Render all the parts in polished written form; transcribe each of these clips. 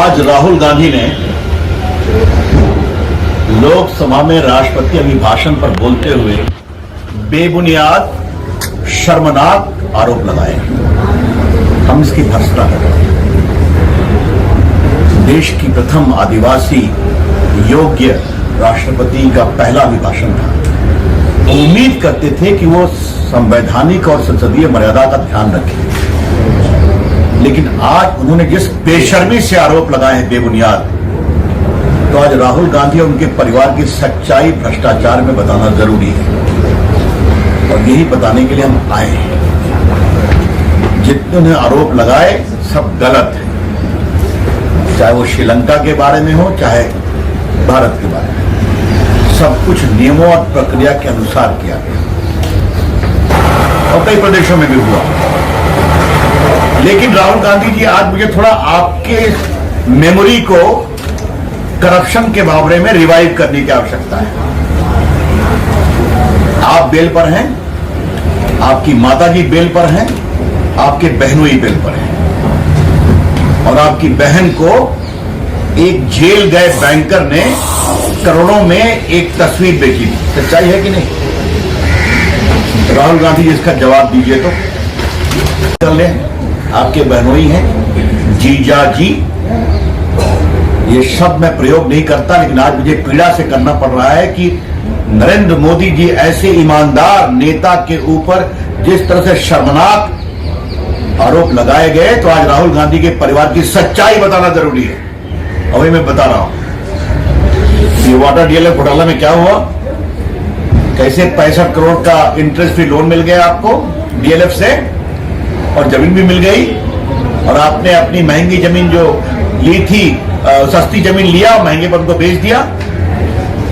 आज राहुल गांधी ने लोकसभा में राष्ट्रपति अभिभाषण पर बोलते हुए बेबुनियाद शर्मनाक आरोप लगाए। हम इसकी भर्त्सना कर रहे हैं। देश की प्रथम आदिवासी योग्य राष्ट्रपति का पहला अभिभाषण था। उम्मीद करते थे कि वो संवैधानिक और संसदीय मर्यादा का ध्यान रखें, लेकिन आज उन्होंने जिस बेशर्मी से आरोप लगाए हैं बेबुनियाद, तो आज राहुल गांधी और उनके परिवार की सच्चाई भ्रष्टाचार में बताना जरूरी है। और यही बताने के लिए हम आए हैं। जितने उन्हें आरोप लगाए सब गलत है, चाहे वो श्रीलंका के बारे में हो चाहे भारत के बारे में। सब कुछ नियमों और प्रक्रिया के अनुसार किया गया और कई प्रदेशों में भी हुआ। लेकिन राहुल गांधी जी, आज मुझे थोड़ा आपके मेमोरी को करप्शन के बारे में रिवाइव करने की आवश्यकता है। आप बेल पर हैं, आपकी माताजी बेल पर हैं, आपके बहनोई बेल पर हैं, और आपकी बहन को एक जेल गए बैंकर ने करोड़ों में एक तस्वीर बेची थी। सच्चाई है कि नहीं? राहुल गांधी जी इसका जवाब दीजिए तो कर ले। आपके बहनोई हैं, जीजा जी, ये शब्द मैं प्रयोग नहीं करता, लेकिन आज मुझे पीड़ा से करना पड़ रहा है कि नरेंद्र मोदी जी ऐसे ईमानदार नेता के ऊपर जिस तरह से शर्मनाक आरोप लगाए गए, तो आज राहुल गांधी के परिवार की सच्चाई बताना जरूरी है। और वही मैं बता रहा हूं। ये वाटर डीएलएफ घोटाला में क्या हुआ, कैसे 65 करोड़ का इंटरेस्ट फ्री लोन मिल गया आपको डीएलएफ से, और जमीन भी मिल गई, और आपने अपनी महंगी जमीन जो ली थी, सस्ती जमीन लिया, महंगे पर उनको बेच दिया।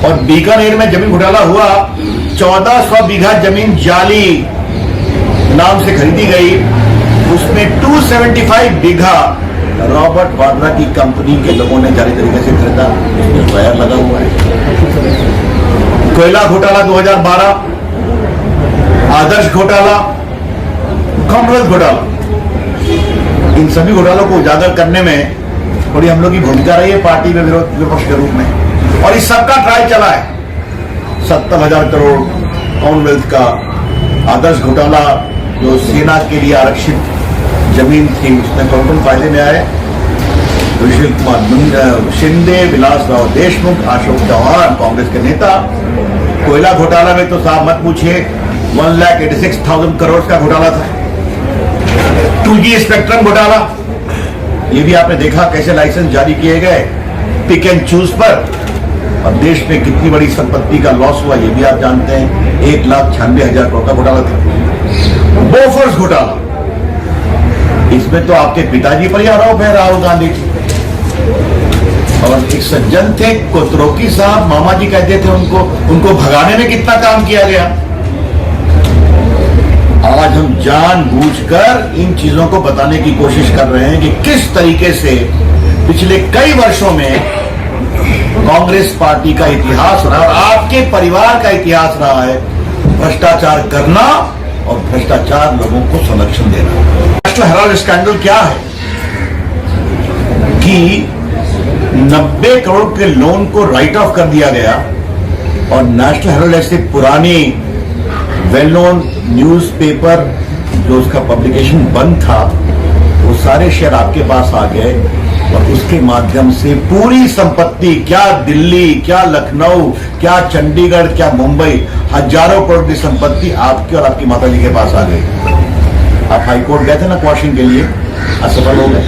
और बीकानेर में जमीन घोटाला हुआ, 1400 बीघा जमीन जाली नाम से खरीदी गई, उसमें 275 बीघा रॉबर्ट वाड्रा की कंपनी के लोगों ने जाली तरीके से खरीदा, उसमें फायर लगा हुआ है। कोयला घोटाला 2012, आदर्श घोटाला, कॉमनवेल्थ घोटाला, इन सभी घोटालों को उजागर करने में थोड़ी हम लोग की भूमिका रही है पार्टी में विपक्ष के रूप में। और इस सबका ट्रायल चला है। 70,000 करोड़ कॉमनवेल्थ का, आदर्श घोटाला जो सेना के लिए आरक्षित जमीन थी, उसमें कौन फायदे में आए? सुशील कुमार शिंदे, विलास राव देशमुख, अशोक चौहान, कांग्रेस के नेता। कोयला घोटाला में तो साहब मत पूछिए, 1,86,000 करोड़ का घोटाला था। 2G स्पेक्ट्रम घोटाला, ये भी आपने देखा कैसे लाइसेंस जारी किए गए पिक एंड चूज पर, और देश में कितनी बड़ी संपत्ति का लॉस हुआ ये भी आप जानते हैं। 1,96,000 करोड़ का घोटाला था। बोफोर्स घोटाला, इसमें तो आपके पिताजी पर ही आरोप है, राहुल गांधी जी। और एक सज्जन थे कोतरोकी साहब, मामा जी कहते थे उनको भगाने में कितना काम किया गया। आज हम जानबूझकर इन चीजों को बताने की कोशिश कर रहे हैं कि किस तरीके से पिछले कई वर्षों में कांग्रेस पार्टी का इतिहास रहा और आपके परिवार का इतिहास रहा है भ्रष्टाचार करना और भ्रष्टाचार लोगों को संरक्षण देना। नेशनल हेराल्ड स्कैंडल क्या है कि 90 करोड़ के लोन को राइट ऑफ कर दिया गया, और नेशनल हेराल्ड ऐसे पुरानी वेल नोन न्यूज़पेपर जो उसका पब्लिकेशन बंद था, वो सारे शेयर आपके पास आ गए, और उसके माध्यम से पूरी संपत्ति, क्या दिल्ली, क्या लखनऊ, क्या चंडीगढ़, क्या मुंबई, हजारों करोड़ की संपत्ति आपकी और आपकी माताजी के पास आ गई। आप हाईकोर्ट गए थे ना क्वाशिंग के लिए, असफल हो गए।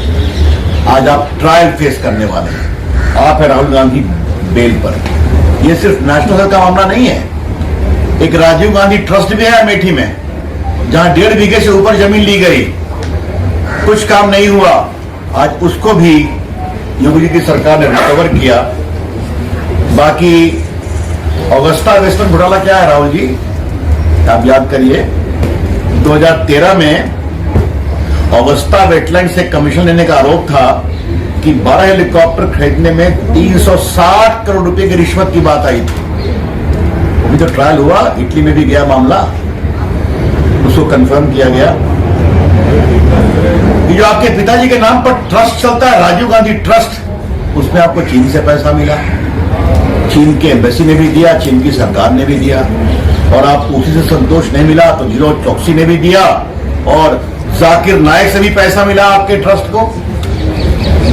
आज आप ट्रायल फेस करने वाले हैं। आप है राहुल गांधी बेल पर। यह सिर्फ नेशनल का मामला नहीं है, एक राजीव गांधी ट्रस्ट भी है अमेठी में, जहां 1.5 बीघे से ऊपर जमीन ली गई, कुछ काम नहीं हुआ। आज उसको भी योगी जी की सरकार ने रिकवर किया। बाकी ऑगस्टा वेस्टर्न घोटाला क्या है राहुल जी, आप याद करिए, 2013 में ऑगस्टा वेटलैंड से कमीशन लेने का आरोप था कि 12 हेलीकॉप्टर खरीदने में 360 करोड़ रुपए की रिश्वत की बात आई थी। अभी तो ट्रायल हुआ, इटली में भी गया मामला, उसको कंफर्म किया गया। ये जो आपके पिताजी के नाम पर ट्रस्ट चलता है, राजीव गांधी ट्रस्ट, उसमें आपको चीन से पैसा मिला, चीन के एम्बेसी ने भी दिया, चीन की सरकार ने भी दिया, और आपको उसी से संतोष नहीं मिला तो नीरज चौकसी ने भी दिया, और जाकिर नायक से भी पैसा मिला आपके ट्रस्ट को।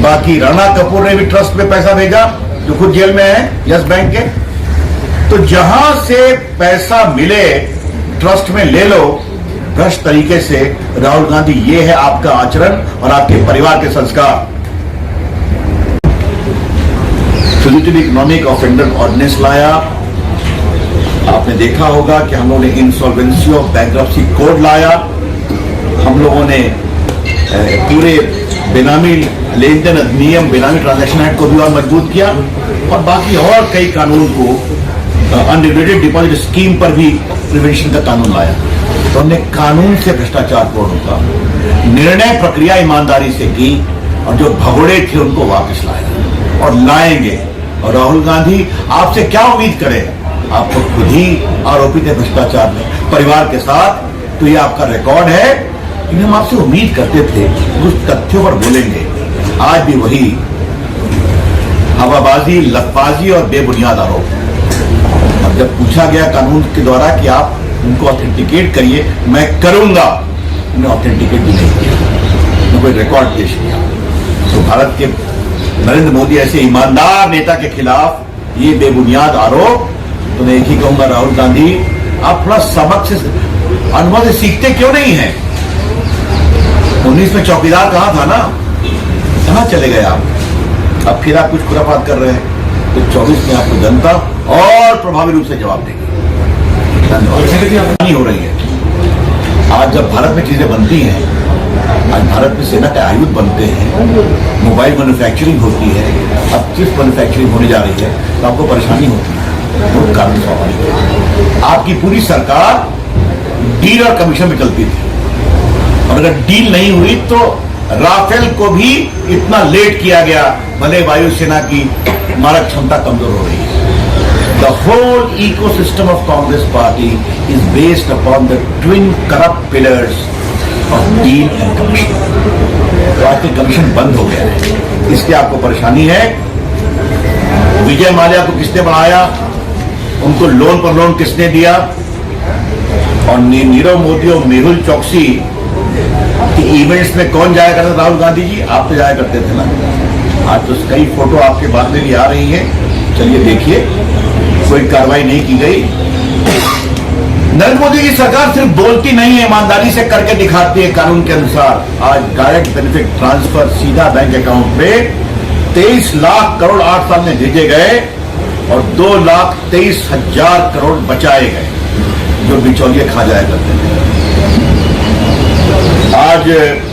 बाकी राणा कपूर ने भी ट्रस्ट में पैसा भेजा, जो खुद जेल में है यस बैंक के। तो जहां से पैसा मिले ट्रस्ट में ले लो भ्रष्ट तरीके से। राहुल गांधी, ये है आपका आचरण और आपके परिवार के संस्कार। फ्यूजिटिव इकोनॉमिक ऑफेंडर ऑर्डिनेंस लाया। आपने देखा होगा कि हम लोगों ने इंसॉल्वेंसी ऑफ बैंक्रप्सी कोड लाया। हम लोगों ने पूरे बेनामी लेन देन अधिनियम, बेनामी ट्रांजैक्शन एक्ट को भी और मजबूत किया, और बाकी और कई कानून को, अनरेगुलेटेड डिपॉजिट स्कीम पर भी प्रिवेंशन का कानून लाया। तो हमने कानून से भ्रष्टाचार को रोका, निर्णय प्रक्रिया ईमानदारी से की, और जो भगोड़े थे उनको वापस लाया और लाएंगे। और राहुल गांधी आपसे क्या उम्मीद करें, आप तो खुद ही आरोपित है भ्रष्टाचार में परिवार के साथ। तो ये आपका रिकॉर्ड है, लेकिन हम आपसे उम्मीद करते थे कुछ तथ्यों पर बोलेंगे। आज भी वही हवाबाजी, लफबाजी और बेबुनियाद आरोप। अब जब पूछा गया कानून के द्वारा कि आप उनको ऑथेंटिकेट करिए, मैं करूंगा, उन्हें ऑथेंटिकेट भी नहीं किया, न कोई रिकॉर्ड पेश किया। तो भारत के नरेंद्र मोदी ऐसे ईमानदार नेता के खिलाफ ये बेबुनियाद आरोप। तो मैं एक ही कहूंगा, राहुल गांधी, आप थोड़ा सबक से, अनुभव से सीखते क्यों नहीं है? 19 में चौकीदार कहा था ना, कहां चले गए आप? अब फिर आप कुछ खुराफात कर रहे हैं। तो 24 में आपको जनता और प्रभावी रूप से जवाब देगी। नहीं हो रही है। आज जब भारत में चीजें बनती हैं, आज भारत में सेना के आयुध बनते हैं, मोबाइल मैन्युफैक्चरिंग होती है, अब चिप मैन्युफैक्चरिंग होने जा रही है, तो आपको परेशानी होती है। वो कारण स्वाभाविक है। आपकी पूरी सरकार डील और कमीशन में चलती थी, और अगर डील नहीं हुई तो राफेल को भी इतना लेट किया गया, भले वायुसेना की मारक क्षमता कमजोर हो रही है। The whole ecosystem of Congress party is based upon the twin corrupt pillars of deal and commission. तो आज के कमीशन बंद हो गया है, इसलिए आपको परेशानी है। विजय माल्या को किसने बढ़ाया, उनको लोन पर लोन किसने दिया, और नीरव मोदी और मेहुल चौकसी कि इवेंट्स में कौन जाया करता? राहुल गांधी जी, आप तो जाया करते थे ना। आज तो कई फोटो आपके बाद में भी आ रही है, चलिए देखिए, कोई कार्रवाई नहीं की गई। नरेंद्र मोदी की सरकार सिर्फ बोलती नहीं है, ईमानदारी से करके दिखाती है कानून के अनुसार। आज डायरेक्ट बेनिफिट ट्रांसफर सीधा बैंक अकाउंट पे 23 लाख करोड़ 8 साल में भेजे गए, और 2,23,000 करोड़ बचाए गए, जो बिचौलिए खा जाया करते थे। आज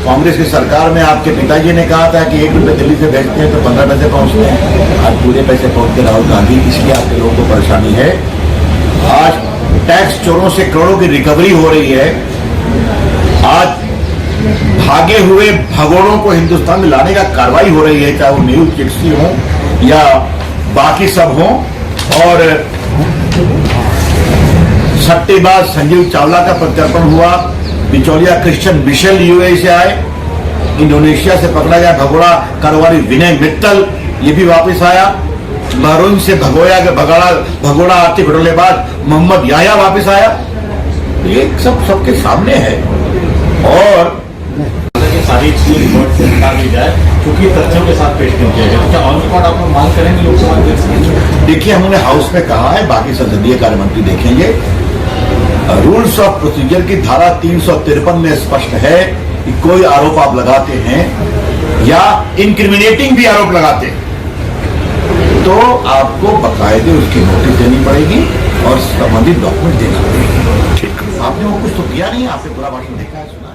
कांग्रेस की सरकार में आपके पिताजी ने कहा था कि 1 रुपये दिल्ली से भेजते हैं तो 15 पैसे पहुंचते हैं, आज पूरे पैसे पहुंचते राहुल गांधी। इसलिए आपके लोगों को परेशानी है। आज टैक्स चोरों से करोड़ों की रिकवरी हो रही है। आज भागे हुए भगोड़ों को हिंदुस्तान में लाने का कार्रवाई हो रही है, चाहे वो मेहुल चौकसी हो या बाकी सब हो। और सट्टेबाज संजीव चावला का प्रत्यर्पण हुआ। बिचौलिया क्रिश्चियन मिशेल यूएई से आए। इंडोनेशिया से पकड़ा गया भगोड़ा कारोबारी विनय मित्तल, ये भी वापस आया। बहरीन से भगोड़ा आर्थिक घोटालेबाज मोहम्मद याया वापस आया। ये सबके सामने है। और सारी चीज रिपोर्ट से निकाल दी जाए, क्योंकि तथ्यों के साथ पेश नहीं किया जाए। क्या ऑन स्पॉट आप लोग मांग करेंगे लोकसभा अध्यक्ष? देखिए, हमने हाउस में कहा है, बाकी संसदीय कार्य मंत्री देखेंगे। रूल्स ऑफ प्रोसीजर की धारा 353 में स्पष्ट है कि कोई आरोप आप लगाते हैं या इंक्रिमिनेटिंग भी आरोप लगाते हैं तो आपको बकायदे उसकी नोटिस देनी पड़ेगी और संबंधित डॉक्यूमेंट देना पड़ेगा। ठीक, आपने वो कुछ तो किया नहीं, आपने पूरा भाषण देखा है, सुना।